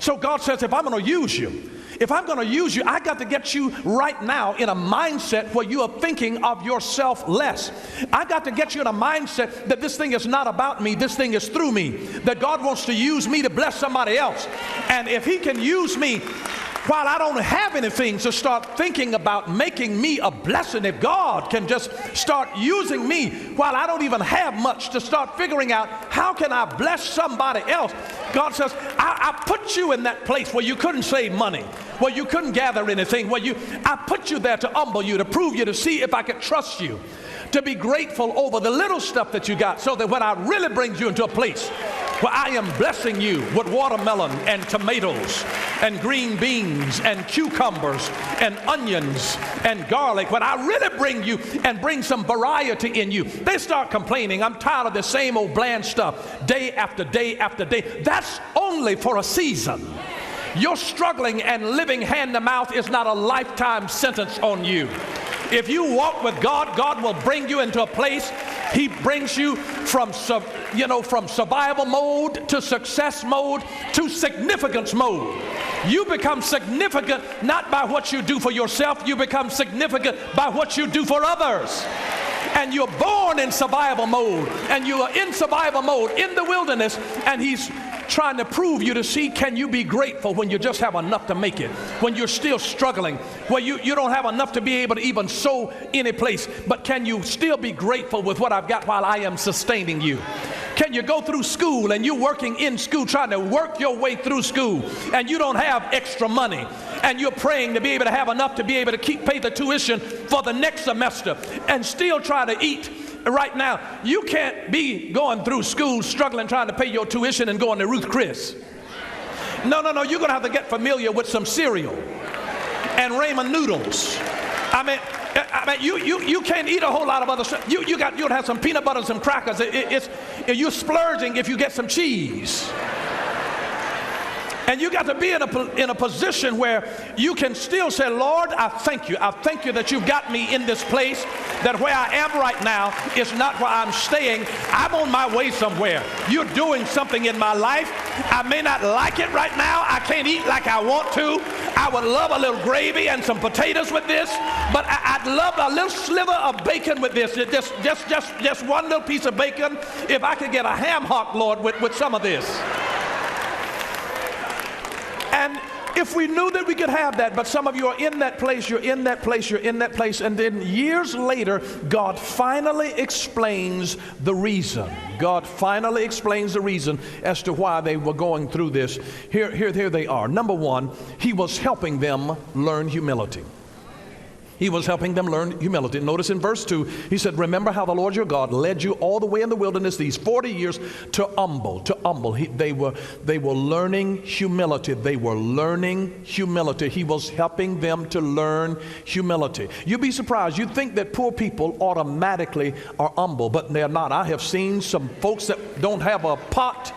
So God says, if I'm going to use you, I got to get you right now in a mindset where you are thinking of yourself less. I got to get you in a mindset that this thing is not about me, this thing is through me, that God wants to use me to bless somebody else. And if he can use me while I don't have anything, to start thinking about making me a blessing, if God can just start using me while I don't even have much, to start figuring out how can I bless somebody else. God says, I put you in that place where you couldn't save money, where you couldn't gather anything, I put you there to humble you, to prove you, to see if I could trust you, to be grateful over the little stuff that you got, so that when I really bring you into a place where I am blessing you with watermelon and tomatoes and green beans and cucumbers and onions and garlic, when I really bring you and bring some variety in you, they start complaining. I'm tired of the same old bland stuff day after day after day. That's only for a season. Your struggling and living hand to mouth is not a lifetime sentence on you. If you walk with God, God will bring you into a place. He brings you from survival mode to success mode to significance mode. You become significant not by what you do for yourself. You become significant by what you do for others. And you're born in survival mode, and you are in survival mode in the wilderness, and he's trying to prove you to see, can you be grateful when you just have enough to make it, when you're still struggling, where you don't have enough to be able to even sow any place, but can you still be grateful with what I've got while I am sustaining you? Can you go through school and you're working in school, trying to work your way through school, and you don't have extra money, and you're praying to be able to have enough to be able to pay the tuition for the next semester, and still try to eat right now? You can't be going through school struggling trying to pay your tuition and going to Ruth Chris. No, you're going to have to get familiar with some cereal and ramen noodles. I mean, you can't eat a whole lot of other stuff. You'll have some peanut butter and some crackers. You're splurging if you get some cheese. And you got to be in a position where you can still say, Lord, I thank you. I thank you that you've got me in this place, that where I am right now is not where I'm staying. I'm on my way somewhere. You're doing something in my life. I may not like it right now. I can't eat like I want to. I would love a little gravy and some potatoes with this, but I'd love a little sliver of bacon with this. Just one little piece of bacon. If I could get a ham hock, Lord, with some of this. And if we knew that we could have that, but some of you are in that place, you're in that place, and then years later, God finally explains the reason. God finally explains the reason as to why they were going through this. Here they are. Number one, he was helping them learn humility. He was helping them learn humility. Notice in verse 2, he said, remember how the Lord your God led you all the way in the wilderness these 40 years to humble. They were learning humility. They were learning humility. He was helping them to learn humility. You'd be surprised. You'd think that poor people automatically are humble, but they're not. I have seen some folks that don't have a pot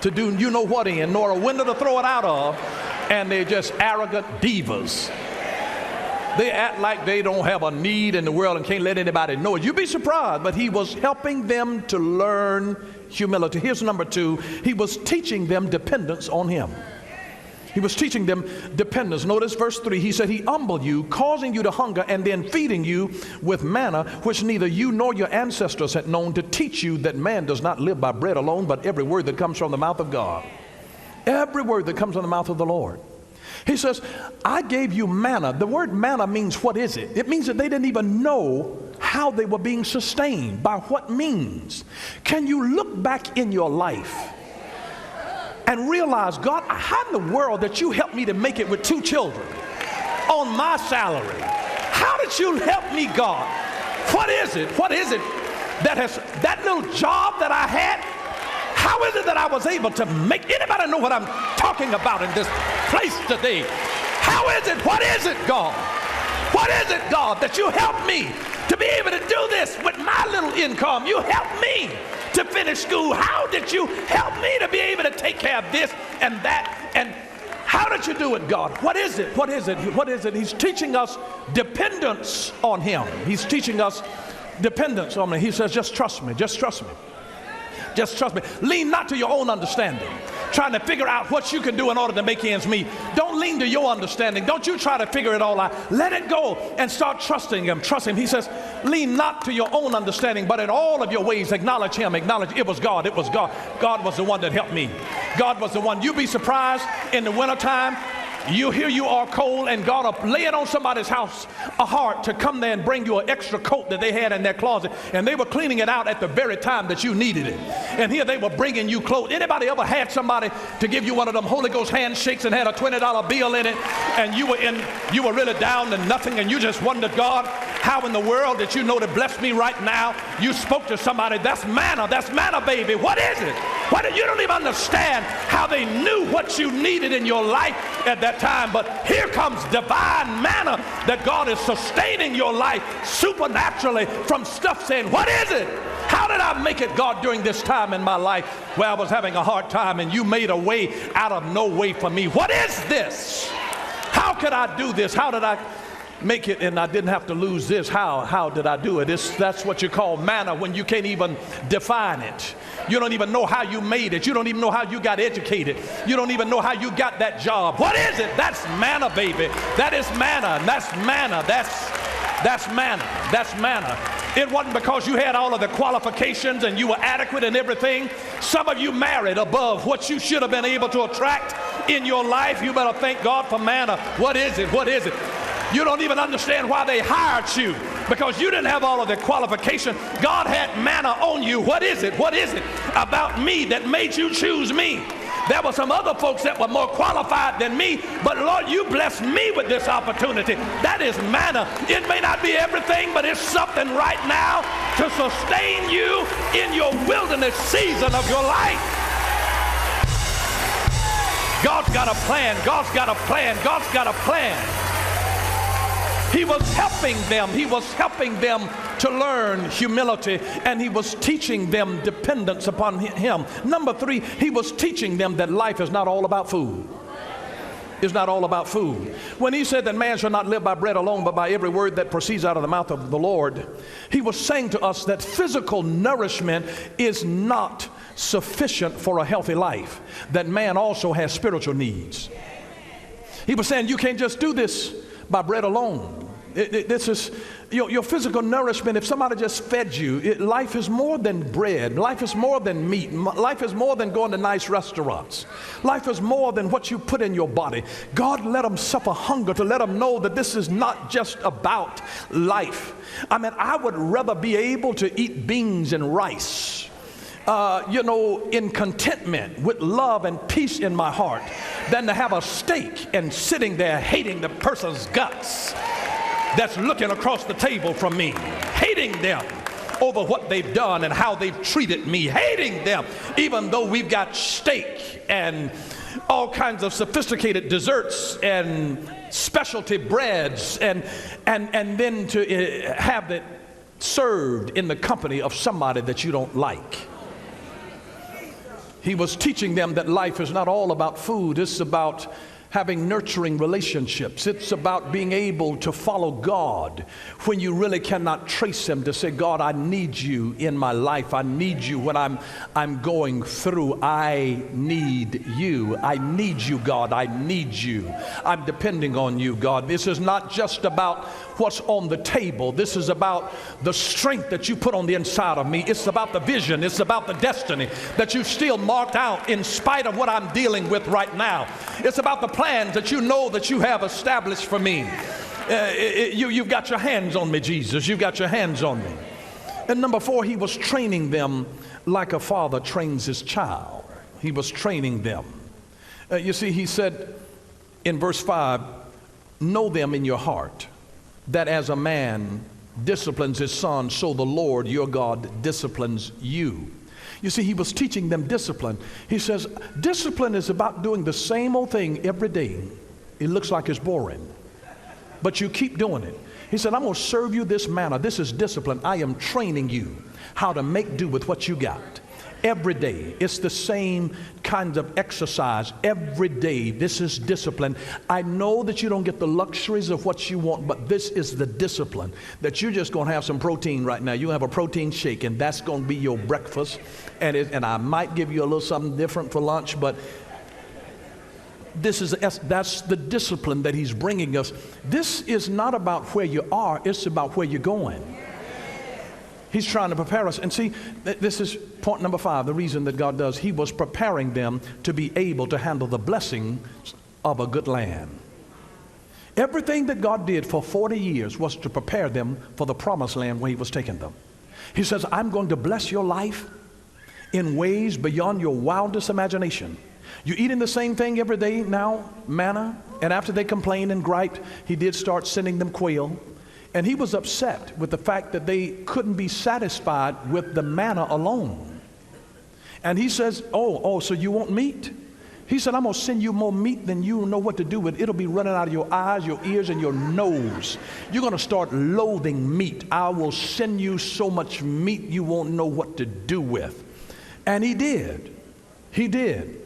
to do you know what in, nor a window to throw it out of, and they're just arrogant divas. They act like they don't have a need in the world and can't let anybody know it. You'd be surprised, but he was helping them to learn humility. Here's number two. He was teaching them dependence on him. He was teaching them dependence. Notice verse 3. He said, he humbled you, causing you to hunger, and then feeding you with manna, which neither you nor your ancestors had known, to teach you that man does not live by bread alone, but every word that comes from the mouth of God. Every word that comes from the mouth of the Lord. He says, I gave you manna. The word manna means, what is it? It means that they didn't even know how they were being sustained, by what means. Can you look back in your life and realize, God, how in the world that you helped me to make it with 2 children on my salary? How did you help me, God? What is it that little job that I had? How is it that I was able to make, anybody know what I'm talking about in this place today? How is it, what is it, God? What is it, God, that you helped me to be able to do this with my little income? You helped me to finish school. How did you help me to be able to take care of this and that? And how did you do it, God? What is it? What is it? What is it? He's teaching us dependence on him. He's teaching us dependence on him. He says, just trust me. Just trust me. Just trust me. Lean not to your own understanding, trying to figure out what you can do in order to make ends meet. Don't lean to your understanding. Don't you try to figure it all out. Let it go and start trusting him. Trust him. He says, lean not to your own understanding, but in all of your ways acknowledge him. Acknowledge it was God. It was God. God was the one that helped me. God was the one. You'd be surprised in the wintertime. Here you are cold, and God will lay it on somebody's house a heart to come there and bring you an extra coat that they had in their closet, and they were cleaning it out at the very time that you needed it. And here they were bringing you clothes. Anybody ever had somebody to give you one of them Holy Ghost handshakes and had a $20 bill in it, and you were really down to nothing, and you just wondered, God, how in the world did you know to bless me right now? You spoke to somebody. That's manna, baby. What is it? You don't even understand how they knew what you needed in your life at that time. But here comes divine manna that God is sustaining your life supernaturally from stuff saying, what is it? How did I make it, God, during this time in my life where I was having a hard time and you made a way out of no way for me? What is this? How could I do this? How did I make it and I didn't have to lose this? How did I do it? That's what you call manna when you can't even define it. You don't even know how you made it. You don't even know how you got educated. You don't even know how you got that job. What is it? That's manna, baby. That is manna. That's manna. That's manna. That's manna. It wasn't because you had all of the qualifications and you were adequate in everything. Some of you married above what you should have been able to attract in your life. You better thank God for manna. What is it? What is it? You don't even understand why they hired you, because you didn't have all of the qualification. God had manna on you. What is it? What is it about me that made you choose me? There were some other folks that were more qualified than me, but Lord, you blessed me with this opportunity. That is manna. It may not be everything, but it's something right now to sustain you in your wilderness season of your life. God's got a plan. God's got a plan. God's got a plan. He was helping them. He was helping them to learn humility, and he was teaching them dependence upon him. Number three, he was teaching them that life is not all about food. It's not all about food. When he said that man shall not live by bread alone, but by every word that proceeds out of the mouth of the Lord, he was saying to us that physical nourishment is not sufficient for a healthy life, that man also has spiritual needs. He was saying you can't just do this by bread alone. This is your physical nourishment. If somebody just fed you, life is more than bread. Life is more than meat. Life is more than going to nice restaurants. Life is more than what you put in your body. God let them suffer hunger to let them know that this is not just about life. I mean, I would rather be able to eat beans and rice, in contentment with love and peace in my heart, than to have a steak and sitting there hating the person's guts that's looking across the table from me, hating them over what they've done and how they've treated me, hating them even though we've got steak and all kinds of sophisticated desserts and specialty breads, and then to have it served in the company of somebody that you don't like. He was teaching them that life is not all about food. It's about having nurturing relationships. It's about being able to follow God when you really cannot trace him, to say, God, I need you in my life. I need you when I'm going through. I need you. I need you, God. I need you. I'm depending on you, God. This is not just about what's on the table. This is about the strength that you put on the inside of me. It's about the vision. It's about the destiny that you've still marked out in spite of what I'm dealing with right now. It's about the plans that you know that you have established for me. You've got your hands on me, Jesus. You've got your hands on me. And number four, he was training them like a father trains his child. He was training them. You see, he said in verse 5, know them in your heart, that as a man disciplines his son, so the Lord your God disciplines you. You see, he was teaching them discipline. He says, discipline is about doing the same old thing every day. It looks like it's boring, but you keep doing it. He said, I'm going to serve you this manna. This is discipline. I am training you how to make do with what you got. Every day, it's the same kinds of exercise. Every day, this is discipline. I know that you don't get the luxuries of what you want, but this is the discipline that you're just going to have some protein right now. You have a protein shake, and that's going to be your breakfast. And I might give you a little something different for lunch, but That's the discipline that he's bringing us. This is not about where you are, it's about where you're going. He's trying to prepare us. And see, this is point number 5, the reason that God does. He was preparing them to be able to handle the blessing of a good land. Everything that God did for 40 years was to prepare them for the promised land where he was taking them. He says, I'm going to bless your life in ways beyond your wildest imagination. You're eating the same thing every day now, manna. And after they complained and griped, he did start sending them quail. And he was upset with the fact that they couldn't be satisfied with the manna alone. And he says, so you want meat? He said, I'm going to send you more meat than you know what to do with. It'll be running out of your eyes, your ears, and your nose. You're going to start loathing meat. I will send you so much meat you won't know what to do with. And he did. He did.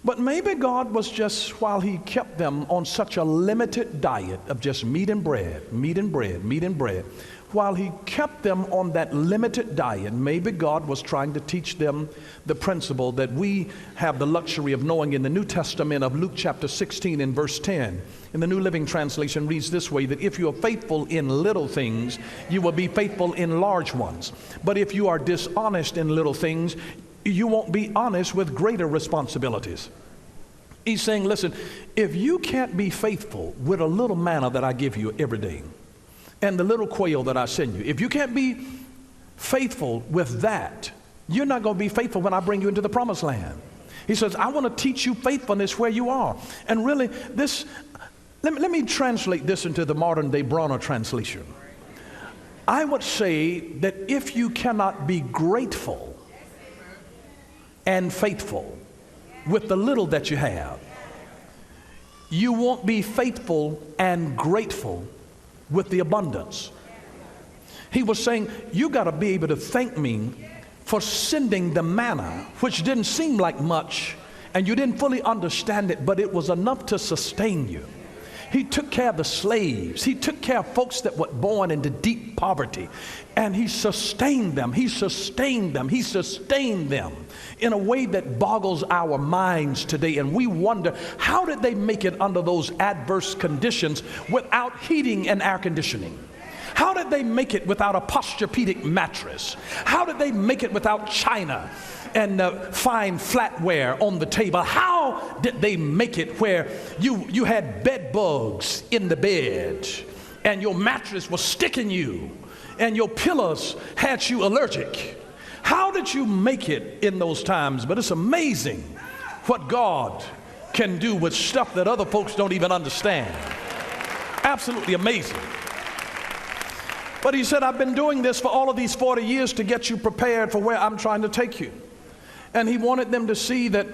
But maybe God was just, while he kept them on such a limited diet of just meat and bread, meat and bread, meat and bread, while he kept them on that limited diet, maybe God was trying to teach them the principle that we have the luxury of knowing in the New Testament of Luke chapter 16 and verse 10. In the New Living Translation reads this way, that if you are faithful in little things, you will be faithful in large ones. But if you are dishonest in little things, you won't be honest with greater responsibilities. He's saying, listen, if you can't be faithful with a little manna that I give you every day and the little quail that I send you, if you can't be faithful with that, you're not going to be faithful when I bring you into the promised land. He says, I want to teach you faithfulness where you are. And really, this, let me translate this into the modern day Bronner translation. I would say that if you cannot be grateful and faithful with the little that you have, you won't be faithful and grateful with the abundance. He was saying, you got to be able to thank me for sending the manna, which didn't seem like much, and you didn't fully understand it, but it was enough to sustain you. He took care of the slaves. He took care of folks that were born into deep poverty. And he sustained them. He sustained them. He sustained them in a way that boggles our minds today. And we wonder, how did they make it under those adverse conditions without heating and air conditioning? How did they make it without a Posturepedic mattress? How did they make it without china and fine flatware on the table? How did they make it where you had bed bugs in the bed and your mattress was sticking you and your pillows had you allergic? How did you make it in those times? But it's amazing what God can do with stuff that other folks don't even understand. Absolutely amazing. But he said, I've been doing this for all of these 40 years to get you prepared for where I'm trying to take you. And he wanted them to see that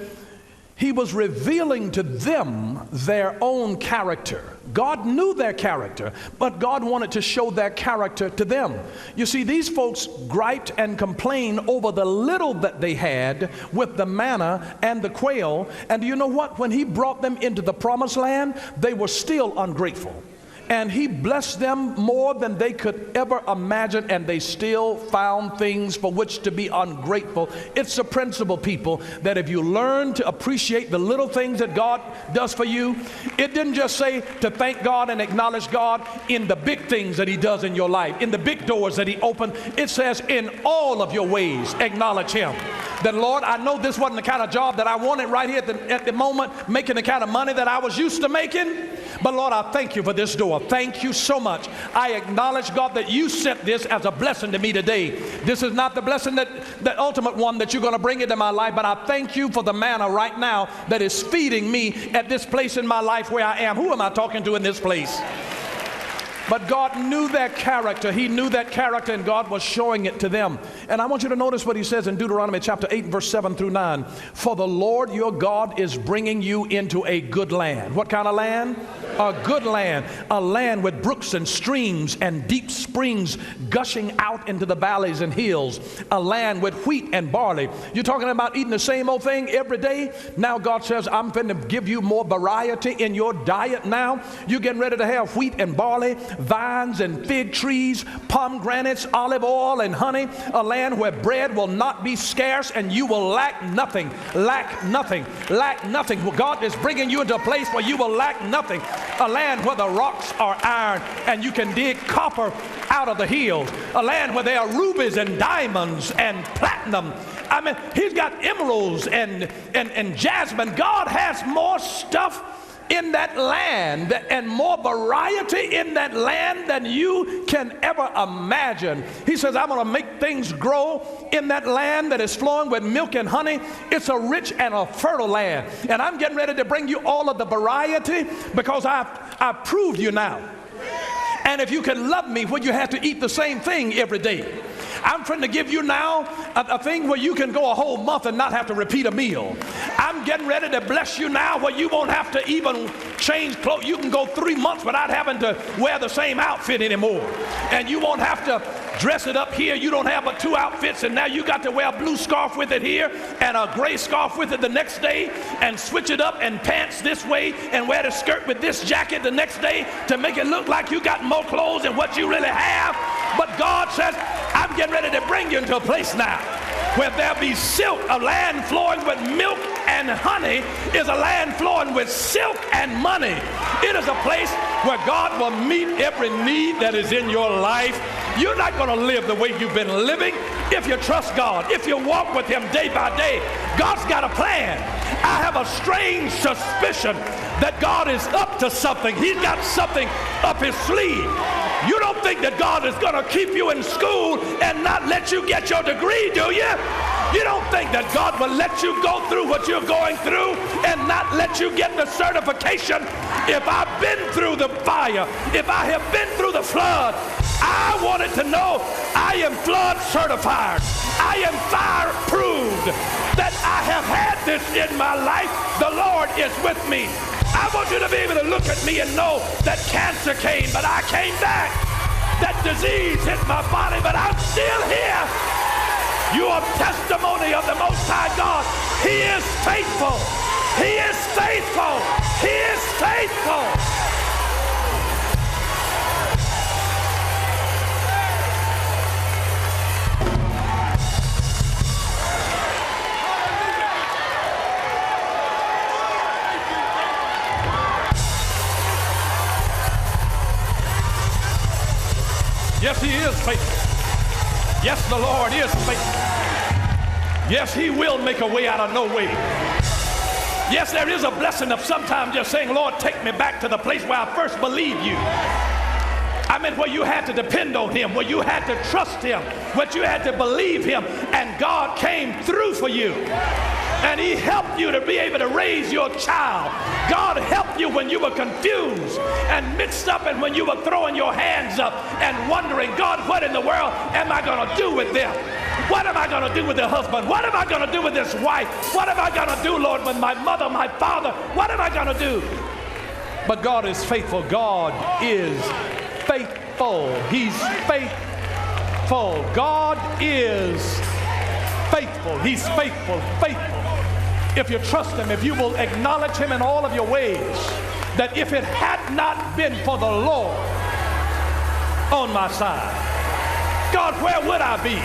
he was revealing to them their own character. God knew their character, but God wanted to show their character to them. You see, these folks griped and complained over the little that they had with the manna and the quail. And do you know what? When he brought them into the promised land, they were still ungrateful. And he blessed them more than they could ever imagine, and they still found things for which to be ungrateful. It's a principle, people, that if you learn to appreciate the little things that God does for you, it didn't just say to thank God and acknowledge God in the big things that he does in your life, in the big doors that he opened. It says in all of your ways, acknowledge him. That, Lord, I know this wasn't the kind of job that I wanted right here at the moment, making the kind of money that I was used to making. But Lord, I thank you for this door. Thank you so much. I acknowledge, God, that you sent this as a blessing to me today. This is not the blessing, the ultimate one that you're going to bring into my life, but I thank you for the manna right now that is feeding me at this place in my life where I am. Who am I talking to in this place? But God knew their character. He knew that character, and God was showing it to them. And I want you to notice what he says in Deuteronomy chapter 8, verse 7 through 9. For the Lord your God is bringing you into a good land. What kind of land? A good land. A land with brooks and streams and deep springs gushing out into the valleys and hills. A land with wheat and barley. You're talking about eating the same old thing every day? Now God says, I'm going to give you more variety in your diet now. You're getting ready to have wheat and barley. vines and fig trees, pomegranates, olive oil and honey, a land where bread will not be scarce and you will lack nothing, lack nothing, lack nothing. Well, God is bringing you into a place where you will lack nothing, a land where the rocks are iron and you can dig copper out of the hills, a land where there are rubies and diamonds and platinum. I mean, he's got emeralds and jasmine. God has more stuff in that land and more variety in that land than you can ever imagine. He says, I'm going to make things grow in that land that is flowing with milk and honey. It's a rich and a fertile land. And I'm getting ready to bring you all of the variety because I've proved you now. And if you can love me, well, you have to eat the same thing every day. I'm trying to give you now a thing where you can go a whole month and not have to repeat a meal. I'm getting ready to bless you now where you won't have to even change clothes. You can go 3 months without having to wear the same outfit anymore. And you won't have to dress it up here. You don't have but 2 outfits, and now you got to wear a blue scarf with it here and a gray scarf with it the next day, and switch it up and pants this way and wear the skirt with this jacket the next day to make it look like you got more clothes than what you really have. But God says, I'm getting ready to bring you into a place now where there be silk, a land flowing with milk and honey is a land flowing with silk and money. It is a place where God will meet every need that is in your life. You're not going to live the way you've been living if you trust God, if you walk with Him day by day. God's got a plan. I have a strange suspicion that God is up to something. He's got something up His sleeve. You don't think that God is going to keep you in school and not let you get your degree, do you? You don't think that God will let you go through what you're going through and not let you get the certification? If I've been through the fire, if I have been through the flood, I wanted to know I am flood certified. I am fire proved. That I have had this in my life. The Lord is with me. I want you to be able to look at me and know that cancer came, but I came back. That disease hit my body, but I'm still here. You are testimony of the Most High God. He is faithful. He is faithful. He is faithful. Yes, He is faithful. Yes, the Lord is faithful. Yes, He will make a way out of no way. Yes, there is a blessing of sometimes just saying, Lord, take me back to the place where I first believed you. I mean, where you had to depend on Him, where you had to trust Him, where you had to believe Him, and God came through for you. And He helped you to be able to raise your child. God helped you when you were confused and mixed up, and when you were throwing your hands up and wondering, God, what in the world am I going to do with them? What am I going to do with the husband? What am I going to do with this wife? What am I going to do, Lord, with my mother, my father? What am I going to do? But God is faithful. God is faithful. He's faithful. God is faithful. He's faithful, faithful. If you trust Him, if you will acknowledge Him in all of your ways, that if it had not been for the Lord on my side, God, where would I be?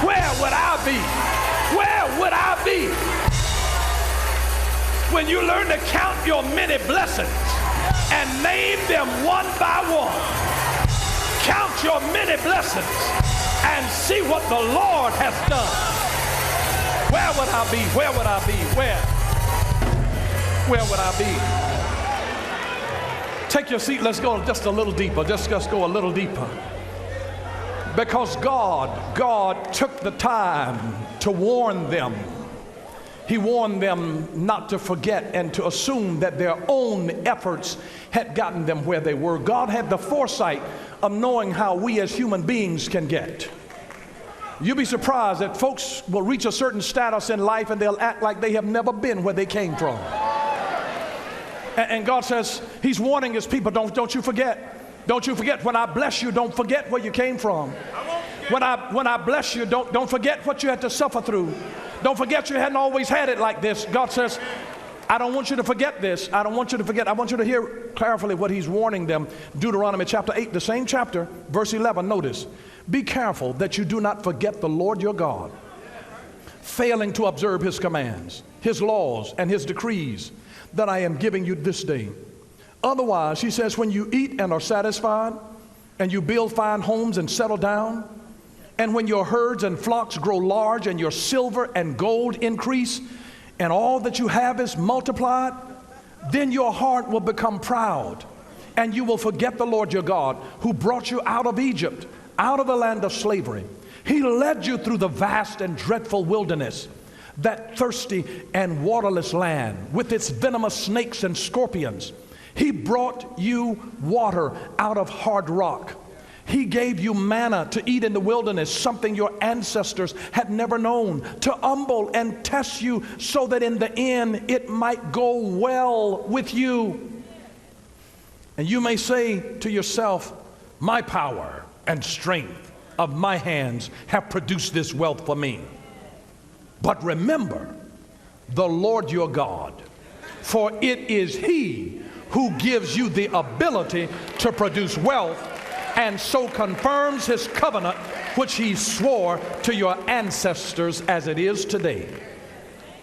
Where would I be? Where would I be? When you learn to count your many blessings and name them one by one, count your many blessings and see what the Lord has done. Where would I be? Where would I be? Where would I be? Take your seat. Let's go just a little deeper. Just go a little deeper. Because God took the time to warn them. He warned them not to forget and to assume that their own efforts had gotten them where they were. God had the foresight of knowing how we as human beings can get. You'll be surprised that folks will reach a certain status in life and they'll act like they have never been where they came from. And God says, He's warning His people, don't you forget. Don't you forget, when I bless you, don't forget where you came from. When I bless you, don't forget what you had to suffer through. Don't forget you hadn't always had it like this. God says, I don't want you to forget this. I don't want you to forget. I want you to hear carefully what he's warning them. Deuteronomy chapter 8, the same chapter, verse 11. Notice, be careful that you do not forget the Lord your God, failing to observe his commands, his laws, and his decrees that I am giving you this day. Otherwise, he says, when you eat and are satisfied, and you build fine homes and settle down, and when your herds and flocks grow large, and your silver and gold increase, and all that you have is multiplied, then your heart will become proud, and you will forget the Lord your God, who brought you out of Egypt, out of the land of slavery. He led you through the vast and dreadful wilderness, that thirsty and waterless land, with its venomous snakes and scorpions. He brought you water out of hard rock. He gave you manna to eat in the wilderness, something your ancestors had never known, to humble and test you so that in the end it might go well with you. And you may say to yourself, my power and strength of my hands have produced this wealth for me. But remember the Lord your God, for it is he who gives you the ability to produce wealth, and so confirms his covenant which he swore to your ancestors as it is today.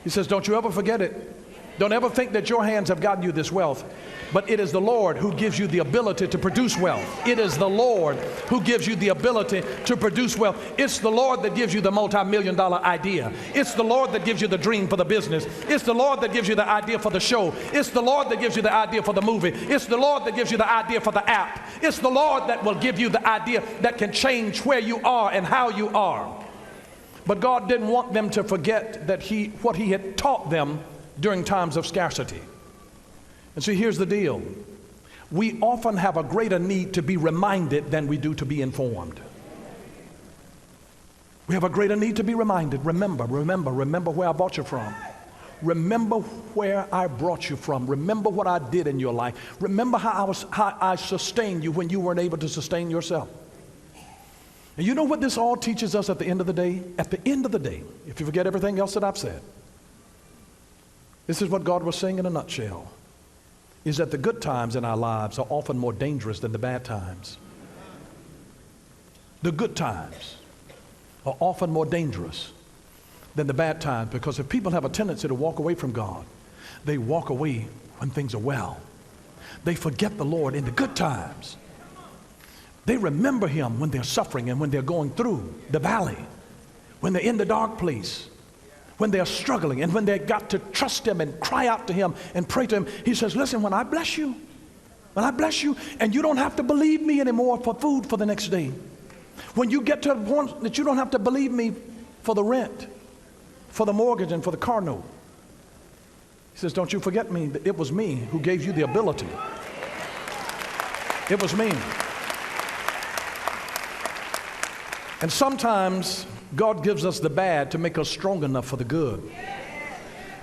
He says, don't you ever forget it. Don't ever think that your hands have gotten you this wealth, but it is the Lord who gives you the ability to produce wealth. It is the Lord who gives you the ability to produce wealth. It's the Lord that gives you the multi-million-dollar idea. It's the Lord that gives you the dream for the business. It's the Lord that gives you the idea for the show. It's the Lord that gives you the idea for the movie. It's the Lord that gives you the idea for the app. It's the Lord that will give you the idea that can change where you are and how you are. But God didn't want them to forget that what he had taught them during times of scarcity. And see, here's the deal. We often have a greater need to be reminded than we do to be informed. We have a greater need to be reminded. Remember where I brought you from. Remember where I brought you from. Remember what I did in your life. Remember how I sustained you when you weren't able to sustain yourself. And you know what this all teaches us at the end of the day? At the end of the day, if you forget everything else that I've said, this is what God was saying in a nutshell, is that the good times in our lives are often more dangerous than the bad times. The good times are often more dangerous than the bad times, because if people have a tendency to walk away from God, they walk away when things are well. They forget the Lord in the good times. They remember him when they're suffering and when they're going through the valley, when they're in the dark place, when they're struggling, and when they got to trust him and cry out to him and pray to him. He says, listen, when I bless you, and you don't have to believe me anymore for food for the next day, when you get to the point that you don't have to believe me for the rent, for the mortgage, and for the car note, he says, don't you forget me, that it was me who gave you the ability. It was me. And sometimes God gives us the bad to make us strong enough for the good,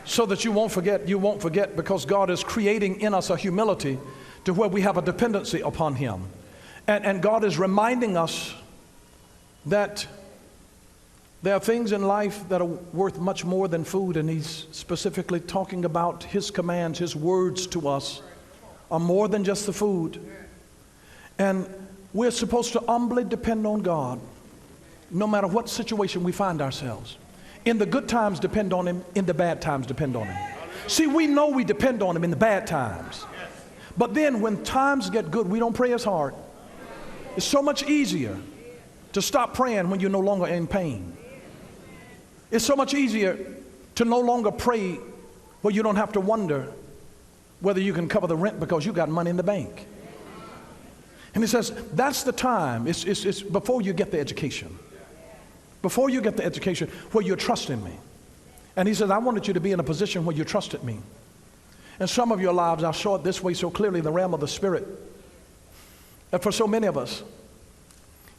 so that you won't forget, because God is creating in us a humility to where we have a dependency upon him. And God is reminding us that there are things in life that are worth much more than food, and he's specifically talking about his commands, his words to us are more than just the food. And we're supposed to humbly depend on God no matter what situation we find ourselves. In the good times, depend on him. In the bad times, depend on him. See, we know we depend on him in the bad times. But then when times get good, we don't pray as hard. It's so much easier to stop praying when you're no longer in pain. It's so much easier to no longer pray where you don't have to wonder whether you can cover the rent because you got money in the bank. And he says, that's the time. It's before you get the education. Before you get the education where you're trusting me. And he says, I wanted you to be in a position where you trusted me. And some of your lives, I saw it this way so clearly in the realm of the Spirit, that for so many of us,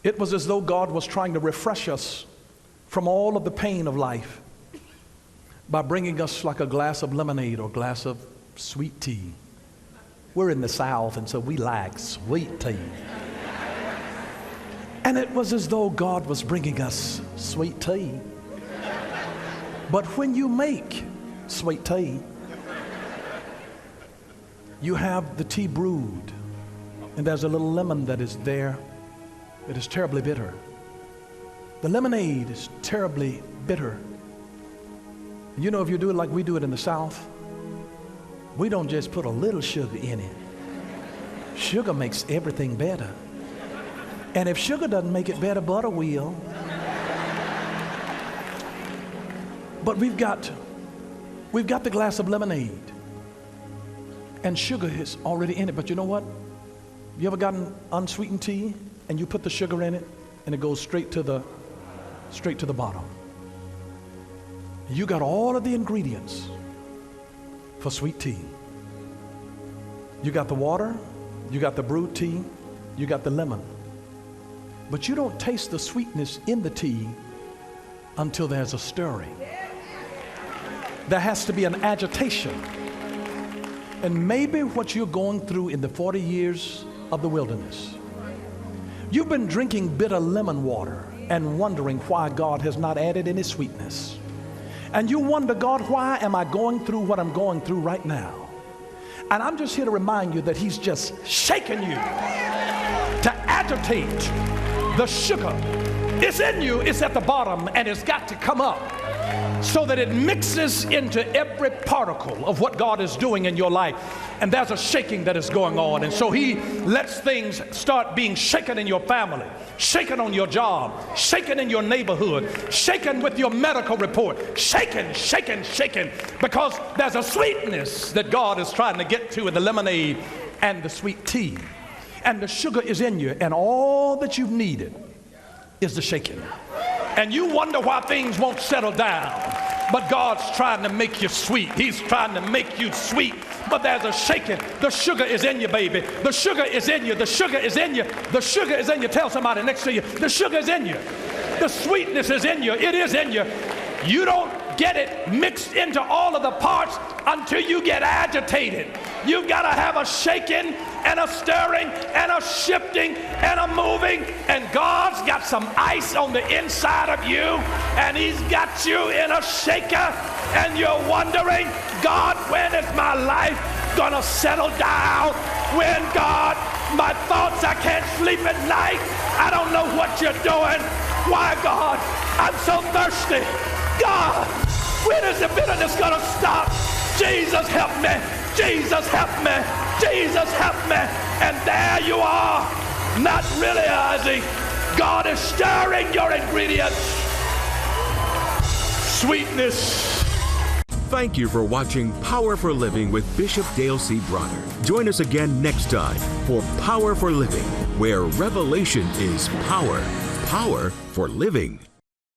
it was as though God was trying to refresh us from all of the pain of life by bringing us like a glass of lemonade or a glass of sweet tea. We're in the South, and so we like sweet tea. And it was as though God was bringing us sweet tea. But when you make sweet tea, you have the tea brewed, and there's a little lemon that is there that is terribly bitter. The lemonade is terribly bitter. And you know, if you do it like we do it in the South, we don't just put a little sugar in it. Sugar makes everything better. And if sugar doesn't make it better, butter will. But we've got the glass of lemonade, and sugar is already in it. But you know what? You ever gotten unsweetened tea and you put the sugar in it and it goes straight to the bottom? You got all of the ingredients for sweet tea. You got the water, you got the brewed tea, you got the lemon. But you don't taste the sweetness in the tea until there's a stirring. There has to be an agitation. And maybe what you're going through in the 40 years of the wilderness, you've been drinking bitter lemon water and wondering why God has not added any sweetness. And you wonder, God, why am I going through what I'm going through right now? And I'm just here to remind you that He's just shaking you to agitate the sugar. It's in you, it's at the bottom, and it's got to come up so that it mixes into every particle of what God is doing in your life. And there's a shaking that is going on. And so He lets things start being shaken in your family, shaken on your job, shaken in your neighborhood, shaken with your medical report, shaken, because there's a sweetness that God is trying to get to in the lemonade and the sweet tea. And the sugar is in you, and all that you've needed is the shaking. And you wonder why things won't settle down. But God's trying to make you sweet. He's trying to make you sweet. But there's a shaking. The sugar is in you, baby. The sugar is in you. The sugar is in you. The sugar is in you. Tell somebody next to you, the sugar is in you. The sweetness is in you. It is in you. You don't get it mixed into all of the parts until you get agitated. You've got to have a shaking and a stirring and a shifting and a moving, and God's got some ice on the inside of you, and He's got you in a shaker, and you're wondering, God, when is my life gonna settle down? When, God, my thoughts, I can't sleep at night, I don't know what you're doing. Why, God, I'm so thirsty. God, when is the bitterness gonna stop? Jesus, help me. Jesus, help me. Jesus, help me. And there you are, not realizing God is stirring your ingredients. Sweetness. Thank you for watching Power for Living with Bishop Dale C. Bronner. Join us again next time for Power for Living, where revelation is power. Power for living.